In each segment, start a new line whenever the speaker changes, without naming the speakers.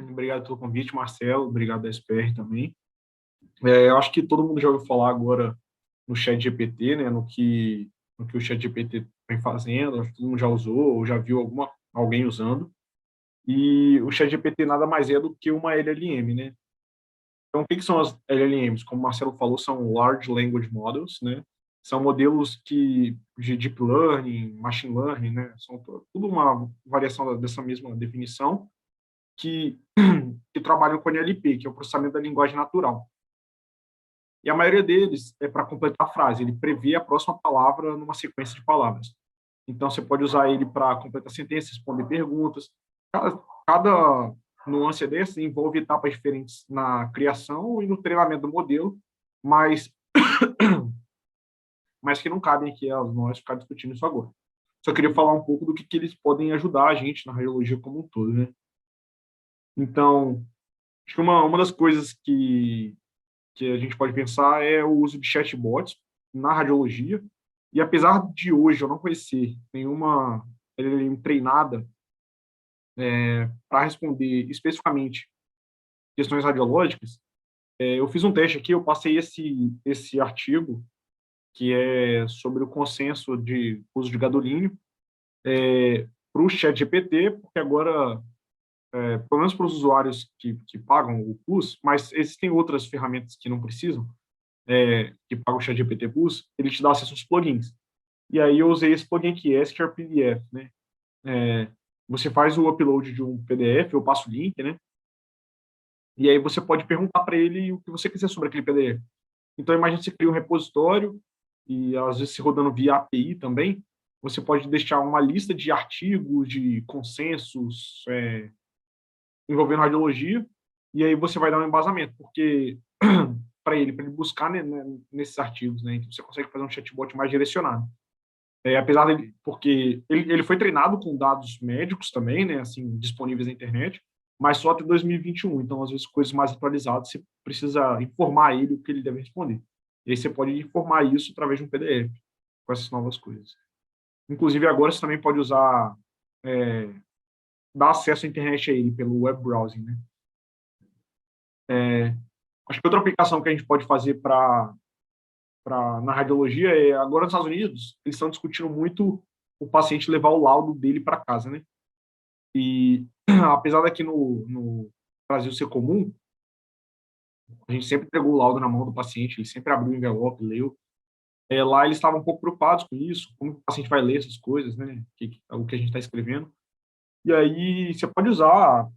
Obrigado pelo convite, Marcelo. Obrigado da SPR também. Eu acho que todo mundo já ouviu falar agora no Chat GPT, né? No que o Chat GPT vem fazendo. Acho que todo mundo já usou ou já viu alguém usando. E o Chat GPT nada mais é do que uma LLM, né? Então, o que são as LLMs? Como o Marcelo falou, são Large Language Models, né? São modelos de Deep Learning, Machine Learning, né? São tudo uma variação dessa mesma definição que, que trabalham com NLP, que é o processamento da linguagem natural. E a maioria deles é para completar a frase, ele prevê a próxima palavra numa sequência de palavras. Então, você pode usar ele para completar sentenças, responder perguntas. Cada nuance desse envolve etapas diferentes na criação e no treinamento do modelo, mas, mas que não cabem aqui a nós ficar discutindo isso agora. Só queria falar um pouco do que eles podem ajudar a gente na radiologia como um todo, né? Então, acho que uma das coisas que a gente pode pensar é o uso de chatbots na radiologia. E apesar de hoje eu não conhecer nenhuma LLM treinada para responder especificamente questões radiológicas, eu fiz um teste aqui, eu passei esse artigo, que é sobre o consenso de uso de gadolínio, para o ChatGPT, porque agora, pelo menos para os usuários que pagam o Plus, mas existem outras ferramentas que não precisam, que paga o ChatGPT Plus, ele te dá acesso aos plugins. E aí eu usei esse plugin que é SQL PDF, né? Você faz o upload de um PDF, eu passo o link, né? E aí você pode perguntar para ele o que você quiser sobre aquele PDF. Então, imagine que você cria um repositório e, às vezes, se rodando via API também, você pode deixar uma lista de artigos, de consensos envolvendo radiologia, e aí você vai dar um embasamento, porque para ele buscar nesses artigos, né? Então, você consegue fazer um chatbot mais direcionado. Apesar dele, porque ele foi treinado com dados médicos também, né, assim, disponíveis na internet, mas só até 2021. Então, às vezes, coisas mais atualizadas, você precisa informar ele o que ele deve responder. E aí você pode informar isso através de um PDF, com essas novas coisas. Inclusive, agora você também pode usar, dar acesso à internet a ele pelo web browsing, né? Acho que outra aplicação que a gente pode fazer na radiologia agora nos Estados Unidos, eles estão discutindo muito o paciente levar o laudo dele para casa, né? E apesar daqui no Brasil ser comum, a gente sempre entregou o laudo na mão do paciente, ele sempre abriu o envelope, leu. Lá eles estavam um pouco preocupados com isso, como o paciente vai ler essas coisas, né? O que a gente está escrevendo. E aí você pode usar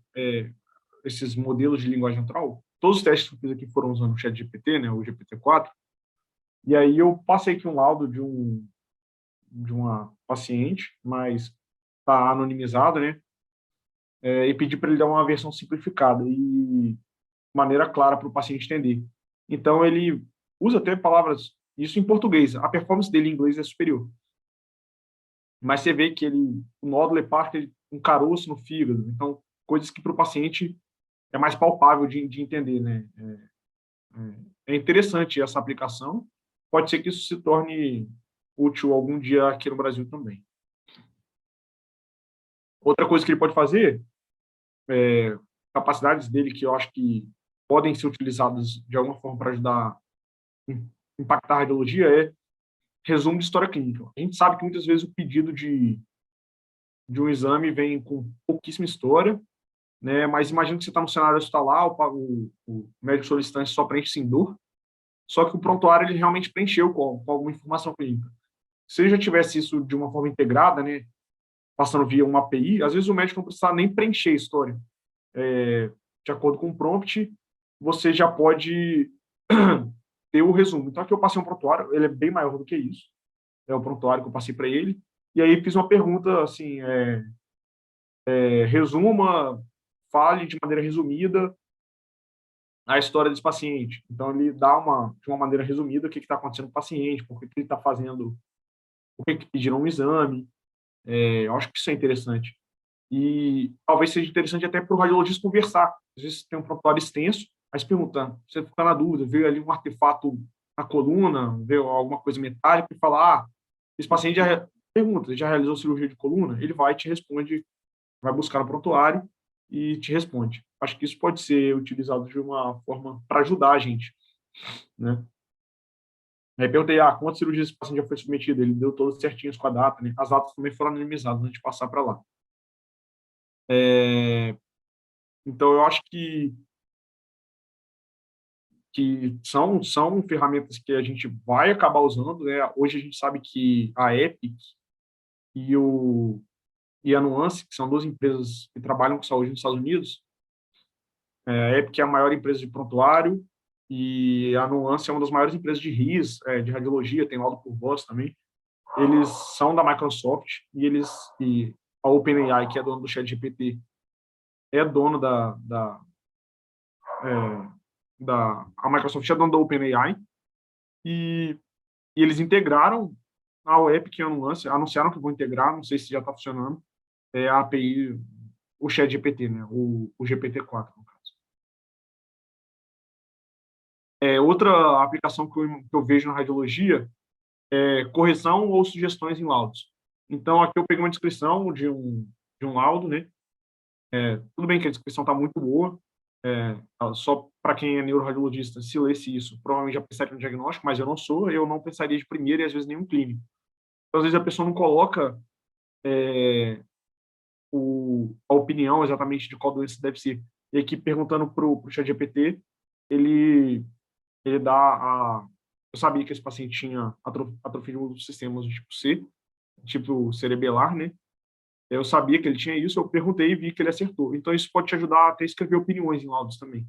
esses modelos de linguagem natural. Todos os testes que eu fiz aqui foram usando o ChatGPT, né? O GPT-4. E aí eu passei aqui um laudo de uma paciente, mas está anonimizado, né? E pedi para ele dar uma versão simplificada e maneira clara para o paciente entender. Então, ele usa até palavras, isso em português, a performance dele em inglês é superior. Mas você vê que o nódulo hepático, um caroço no fígado, então, coisas que para o paciente é mais palpável de entender, né? É interessante essa aplicação, pode ser que isso se torne útil algum dia aqui no Brasil também. Outra coisa que ele pode fazer, capacidades dele que eu acho que podem ser utilizadas de alguma forma para ajudar a impactar a radiologia resumo de história clínica. A gente sabe que muitas vezes o pedido de um exame vem com pouquíssima história, né? Mas imagina que você está no cenário hospitalar, o médico solicitante só preenche sim dor, só que o prontuário ele realmente preencheu com alguma informação clínica. Se ele já tivesse isso de uma forma integrada, né, passando via uma API, às vezes o médico não precisava nem preencher a história. De acordo com o prompt, você já pode ter o resumo. Então, aqui eu passei um prontuário, ele é bem maior do que isso, é o prontuário que eu passei para ele, e aí fiz uma pergunta assim, resuma, fale de maneira resumida a história desse paciente. Então, ele dá de uma maneira resumida o que está acontecendo com o paciente, por que ele está fazendo, por que pediram um exame. Eu acho que isso é interessante. E talvez seja interessante até para o radiologista conversar. Às vezes tem um prontuário extenso, mas pergunta, você fica na dúvida, veio ali um artefato na coluna, veio alguma coisa metálica e fala, esse paciente já pergunta, já realizou cirurgia de coluna? Ele vai e te responde, vai buscar no prontuário e te responde. Acho que isso pode ser utilizado de uma forma para ajudar a gente, né? Aí perguntei, quantas cirurgias esse paciente já foi submetido? Ele deu todas certinhas com a data, né? As datas também foram anonimizadas antes de passar para lá. Então, eu acho que são ferramentas que a gente vai acabar usando, né? Hoje a gente sabe que a Epic e, e a Nuance, que são duas empresas que trabalham com saúde nos Estados Unidos, a Epic é a maior empresa de prontuário e a Nuance é uma das maiores empresas de RIS, de radiologia, tem laudo por voz também. Eles são da Microsoft e a OpenAI, que é dona do ChatGPT, é dono a Microsoft é dona da OpenAI e eles integraram a Epic e a Nuance, anunciaram que vão integrar, não sei se já está funcionando, a API, o ChatGPT, né? O GPT-4, no caso. Outra aplicação que eu vejo na radiologia é correção ou sugestões em laudos. Então, aqui eu peguei uma descrição de um laudo, né? Tudo bem que a descrição está muito boa, só para quem é neuroradiologista, se lesse isso, provavelmente já pensaria no diagnóstico, mas eu não pensaria de primeira e às vezes nenhum clínico. Então, às vezes a pessoa não coloca a opinião exatamente de qual doença deve ser. E aqui, perguntando para o ChatGPT, ele dá a... Eu sabia que esse paciente tinha atrofia dos sistemas do tipo C, tipo cerebelar, né? Eu sabia que ele tinha isso, eu perguntei e vi que ele acertou. Então, isso pode te ajudar até a escrever opiniões em laudos também.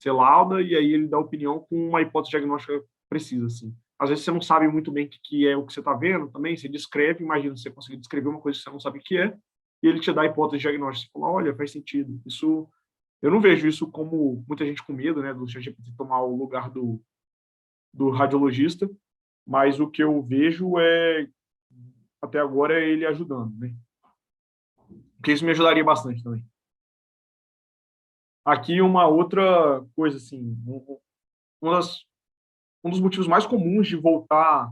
Você lauda e aí ele dá opinião com uma hipótese diagnóstica precisa, assim. Às vezes você não sabe muito bem o que é o que você está vendo também, você descreve, imagina você conseguir descrever uma coisa que você não sabe o que é, e ele te dá a hipótese diagnóstica. Você fala, olha, faz sentido. Isso, eu não vejo isso como muita gente com medo, né, do ChatGPT tomar o lugar do radiologista, mas o que eu vejo até agora, é ele ajudando, né? Porque isso me ajudaria bastante também. Aqui uma outra coisa, assim, uma das, um dos motivos mais comuns de voltar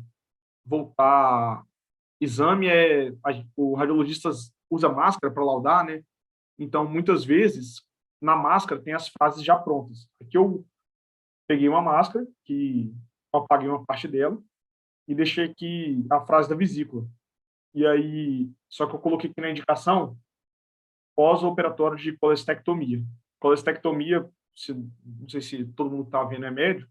exame o radiologista usa máscara para laudar, né? Então, muitas vezes, na máscara tem as frases já prontas. Aqui eu peguei uma máscara, que eu apaguei uma parte dela, e deixei aqui a frase da vesícula. E aí, só que eu coloquei aqui na indicação pós-operatório de colestectomia. Colestectomia, não sei se todo mundo está vendo, é médio,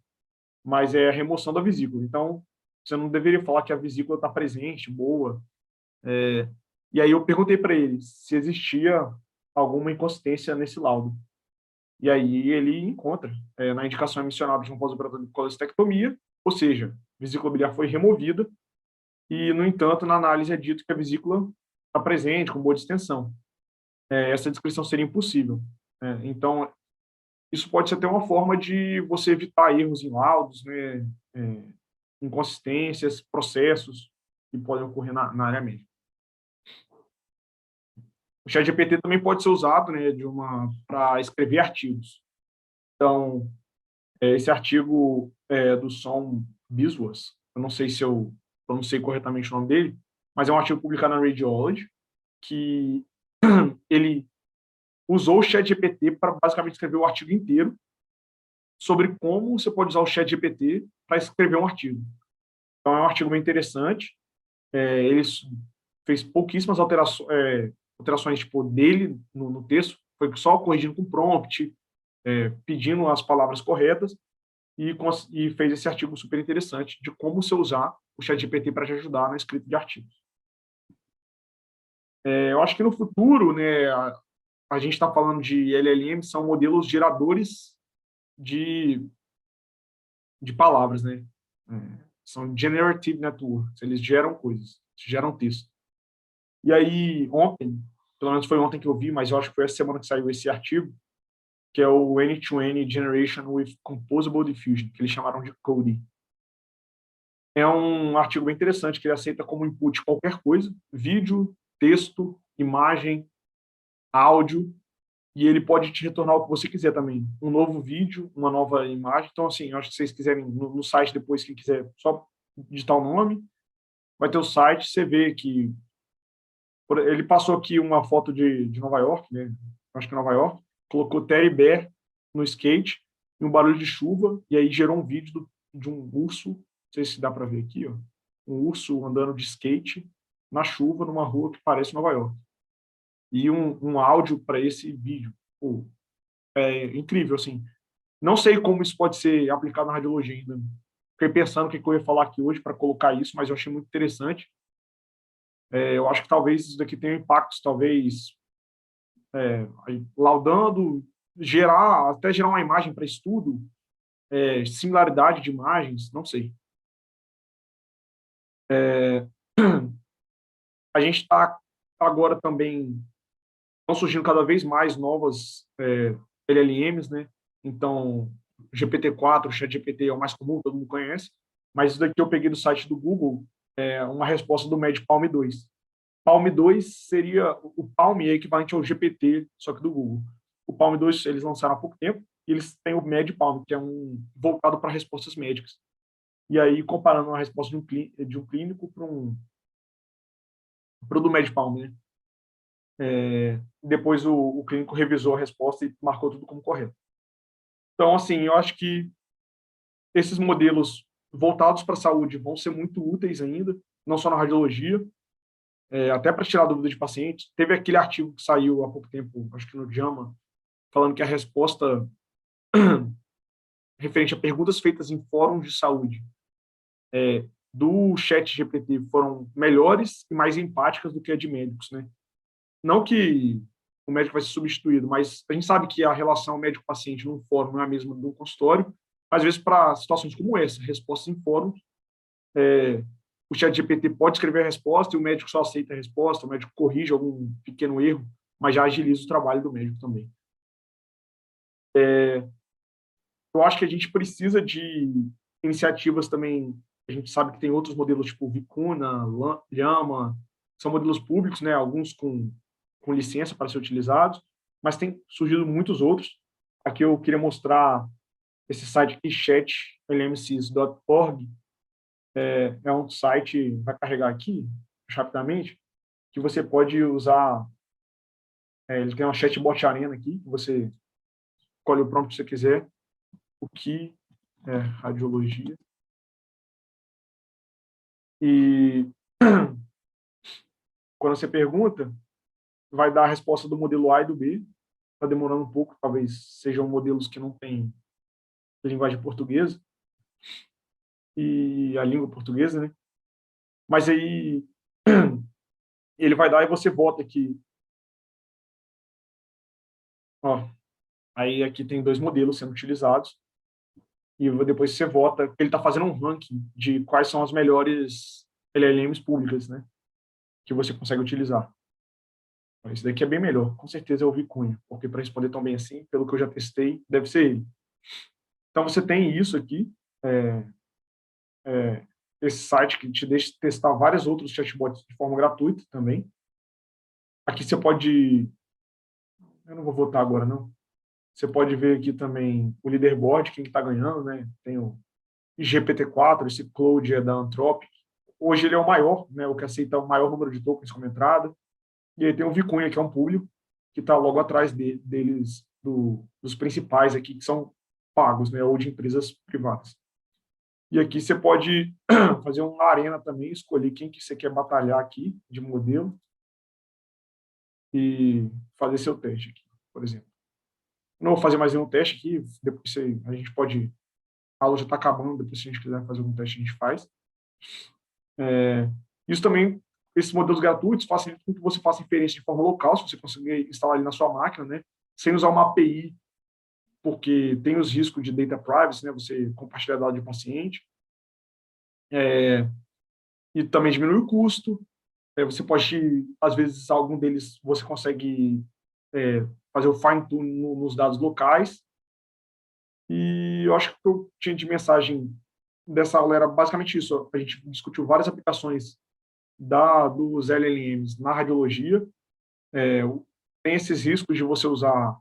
mas é a remoção da vesícula. Então, você não deveria falar que a vesícula está presente, boa. E aí eu perguntei para ele se existia alguma inconsistência nesse laudo. E aí ele encontra, na indicação é mencionada de um pós-operatório de colestectomia, ou seja, a vesícula biliar foi removida e, no entanto, na análise é dito que a vesícula está presente, com boa distensão. Essa descrição seria impossível. Então, isso pode ser até uma forma de você evitar erros em laudos, né, inconsistências, processos que podem ocorrer na área médica. O ChatGPT também pode ser usado, né, para escrever artigos. Então, esse artigo do Som Biswas, eu não sei se eu pronunciei corretamente o nome dele, mas é um artigo publicado na Radiology, que ele usou o ChatGPT para basicamente escrever o artigo inteiro sobre como você pode usar o ChatGPT para escrever um artigo. Então, é um artigo bem interessante. Ele fez pouquíssimas alterações tipo, dele no texto, foi só corrigindo com prompt, pedindo as palavras corretas, e fez esse artigo super interessante de como você usar o ChatGPT para te ajudar na escrita de artigos. Eu acho que no futuro, né, a gente está falando de LLM, são modelos geradores de palavras, né? São generative networks, eles geram coisas, geram texto. E aí, ontem, pelo menos foi ontem que eu vi, mas eu acho que foi essa semana que saiu esse artigo, que é o N2N Generation with Composable Diffusion, que eles chamaram de CODI. É um artigo bem interessante, que ele aceita como input qualquer coisa, vídeo, texto, imagem, áudio, e ele pode te retornar o que você quiser também. Um novo vídeo, uma nova imagem. Então, assim, eu acho que se vocês quiserem, no site depois, quem quiser, só digitar o nome, vai ter o site, você vê que ele passou aqui uma foto de Nova York, né? Acho que é Nova York, colocou Teddy Bear no skate e um barulho de chuva, e aí gerou um vídeo de um urso, não sei se dá para ver aqui, ó, um urso andando de skate na chuva numa rua que parece Nova York. E um áudio para esse vídeo. Pô, é incrível, assim. Não sei como isso pode ser aplicado na radiologia ainda. Fiquei pensando o que eu ia falar aqui hoje para colocar isso, mas eu achei muito interessante. Eu acho que talvez isso daqui tenha impactos, talvez laudando, até gerar uma imagem para estudo, similaridade de imagens, não sei. A gente está agora também, estão surgindo cada vez mais novas LLMs, né? Então, GPT-4, ChatGPT é o mais comum, todo mundo conhece, mas isso daqui eu peguei do site do Google, uma resposta do Med Palm 2. Palm 2 seria, o Palm é equivalente ao GPT, só que do Google. O Palm 2 eles lançaram há pouco tempo, e eles têm o Med Palm, que é voltado para respostas médicas. E aí, comparando a resposta de um clínico para o do Med Palm, né? Depois o clínico revisou a resposta e marcou tudo como correto. Então, assim, eu acho que esses modelos voltados para a saúde vão ser muito úteis ainda, não só na radiologia, até para tirar dúvida de pacientes. Teve aquele artigo que saiu há pouco tempo, acho que no JAMA, falando que a resposta referente a perguntas feitas em fóruns de saúde do chat GPT foram melhores e mais empáticas do que a de médicos, né? Não que o médico vai ser substituído, mas a gente sabe que a relação médico-paciente num fórum não é a mesma do consultório. Às vezes, para situações como essa, respostas em fórum, o chat GPT pode escrever a resposta e o médico só aceita a resposta, o médico corrige algum pequeno erro, mas já agiliza o trabalho do médico também. Eu acho que a gente precisa de iniciativas também. A gente sabe que tem outros modelos, tipo Vicuna, Llama, são modelos públicos, né? Alguns com licença para ser utilizados, mas tem surgido muitos outros. Aqui eu queria mostrar esse site aqui, chatlmcs.org. É um site, vai carregar aqui, rapidamente, que você pode usar. Ele tem uma chatbot arena aqui, que você escolhe o prompt que você quiser, o que é radiologia. E quando você pergunta, vai dar a resposta do modelo A e do B. Está demorando um pouco, talvez sejam modelos que não têm linguagem portuguesa e a língua portuguesa, né? Mas aí ele vai dar e você vota aqui. Ó, aí aqui tem 2 modelos sendo utilizados e depois você vota. Ele está fazendo um ranking de quais são as melhores LLMs públicas, né? Que você consegue utilizar. Esse daqui é bem melhor. Com certeza é o Vicunha, porque para responder tão bem assim, pelo que eu já testei, deve ser ele. Então você tem isso aqui, é, esse site que te deixa testar vários outros chatbots de forma gratuita também. Aqui você pode, eu não vou votar agora não. Você pode ver aqui também o leaderboard, quem está ganhando, né? Tem o GPT-4, esse Claude é da Anthropic. Hoje ele é o maior, né? O que aceita o maior número de tokens como entrada. E aí tem o Vicunha, que é um público, que está logo atrás deles, dos principais aqui, que são pagos, né? Ou de empresas privadas. E aqui você pode fazer uma arena também, escolher quem que você quer batalhar aqui de modelo e fazer seu teste aqui, por exemplo. Não vou fazer mais nenhum teste aqui, depois a gente pode... A aula já está acabando, depois se a gente quiser fazer algum teste, a gente faz. Isso também, esses modelos gratuitos facilitam que você faça inferência de forma local, se você conseguir instalar ali na sua máquina, né? Sem usar uma API, porque tem os riscos de data privacy, né? Você compartilhar dados de paciente. E também diminui o custo. Você pode, às vezes, algum deles você consegue fazer o fine-tune nos dados locais. E eu acho que o que eu tinha de mensagem dessa aula era basicamente isso. A gente discutiu várias aplicações dos LLMs na radiologia. Tem esses riscos de você usar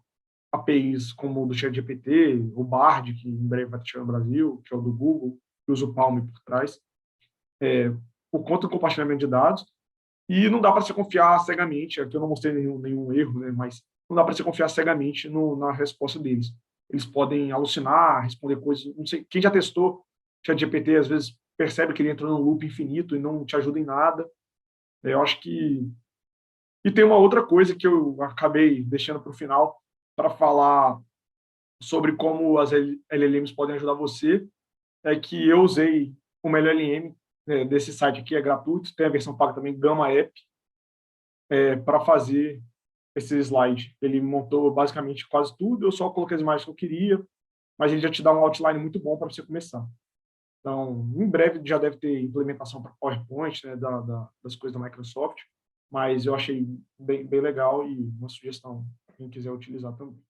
APIs como o do ChatGPT, o Bard, que em breve vai chegar no Brasil, que é o do Google, que usa o Palm por trás. por conta do compartilhamento de dados, e não dá para se confiar cegamente. Aqui eu não mostrei nenhum erro, né, mas não dá para se confiar cegamente na resposta deles. Eles podem alucinar, responder coisas, não sei, quem já testou ChatGPT às vezes percebe que ele entra num loop infinito e não te ajuda em nada. Eu acho que... E tem uma outra coisa que eu acabei deixando para o final, para falar sobre como as LLMs podem ajudar você, é que eu usei uma LLM, né, desse site aqui, é gratuito, tem a versão paga também, Gama App, para fazer esse slide. Ele montou basicamente quase tudo, eu só coloquei as imagens que eu queria, mas ele já te dá um outline muito bom para você começar. Então, em breve já deve ter implementação para PowerPoint, né, das coisas da Microsoft, mas eu achei bem legal e uma sugestão, quem quiser utilizar também.